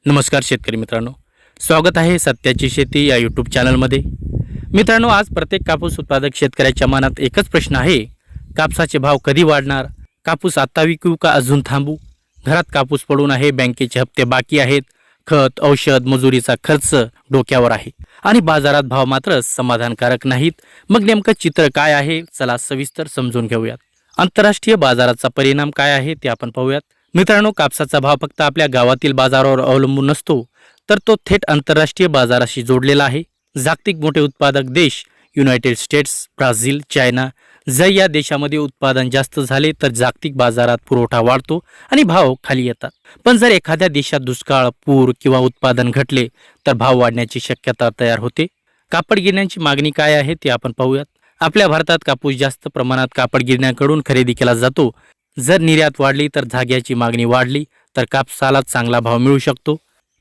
नमस्कार शेतकरी मित्रांनो, स्वागत आहे सत्याची शेती या यूट्यूब चॅनलमध्ये। मित्रांनो, आज प्रत्येक कापूस उत्पादक शेतकऱ्याच्या मनात एकच प्रश्न आहे, कापसाचे भाव कधी वाढणार? कापूस आता विकू का अजून थांबू? घरात कापूस पडून आहे, बँकेचे हप्ते बाकी आहेत, खत औषध मजुरीचा खर्च डोक्यावर आहे आणि बाजारात भाव मात्र समाधानकारक नाहीत। मग नेमकं चित्र काय आहे? चला सविस्तर समजून घेऊयात। आंतरराष्ट्रीय बाजाराचा परिणाम काय आहे ते आपण पाहूयात। मित्रांनो, कापसाचा भाव फक्त आपल्या गावातील बाजारावर अवलंबून नसतो, तर तो थेट आंतरराष्ट्रीय बाजाराशी जोडलेला आहे। जागतिक मोठे उत्पादक देश युनायटेड स्टेट्स, ब्राझील, चायना जर या देशामध्ये उत्पादन जास्त झाले तर जागतिक बाजारात पुरवठा वाढतो आणि भाव खाली येतात। पण जर एखाद्या देशात दुष्काळ, पूर किंवा उत्पादन घटले तर भाव वाढण्याची शक्यता तयार होते। कापड गिरण्यांची मागणी काय आहे ते आपण पाहूयात। आपल्या भारतात कापूस जास्त प्रमाणात कापड गिरण्यांकडून खरेदी केला जातो। जर निर्यात वाढली तर धाग्याची मागणी वाढली तर कापसाला चांगला भाव मिळू शकतो।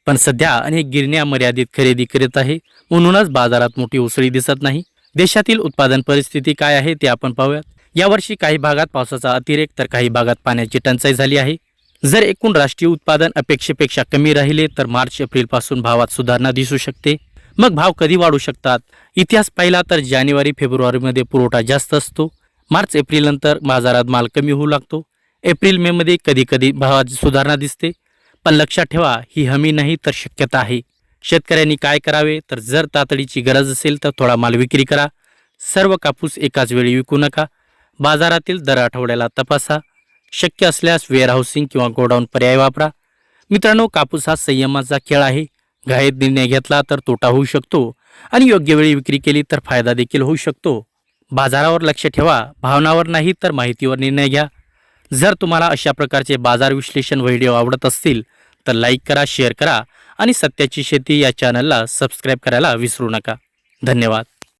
पण सध्या अनेक गिरण्या मर्यादित खरेदी करत आहे, म्हणूनच बाजारात मोठी उसळी दिसत नाही। देशातील उत्पादन परिस्थिती काय आहे ते आपण पाहूयात। यावर्षी काही भागात पावसाचा अतिरेक तर काही भागात पाण्याची टंचाई झाली आहे। जर एकूण राष्ट्रीय उत्पादन अपेक्षेपेक्षा कमी राहिले तर मार्च एप्रिल पासून भावात सुधारणा दिसू शकते। मग भाव कधी वाढू शकतात? इतिहास पाहिला तर जानेवारी फेब्रुवारीमध्ये पुरवठा जास्त असतो, मार्च एप्रिल नंतर बाजारात माल कमी होऊ लागतो। एप्रिल मे मध्ये कधी कधी भावात सुधारणा दिसते, पण लक्षात ठेवा, ही हमी नाही तर शक्यता आहे। शेतकऱ्यांनी काय करावे? तर जर तातडीची गरज असेल तर थोडा माल विक्री करा। सर्व कापूस एकाच वेळी विकू नका। बाजारातील दर आठवड्याला तपासा। शक्य असल्यास वेअरहाऊसिंग किंवा गोडाऊन पर्याय वापरा। मित्रांनो, कापूस हा संयमाचा खेळ आहे। घाईत निर्णय घेतला तर तोटा होऊ शकतो आणि योग्य वेळी विक्री केली तर फायदा देखील होऊ शकतो। बाजारावर लक्ष ठेवा, भावनावर नाही तर माहितीवर निर्णय घ्या। जर तुम्हाला अशा प्रकारचे बाजार विश्लेषण व्हिडिओ आवडत असतील तर लाईक करा, शेअर करा आणि सत्याची शेती या चॅनलला सबस्क्राईब करायला विसरू नका। धन्यवाद।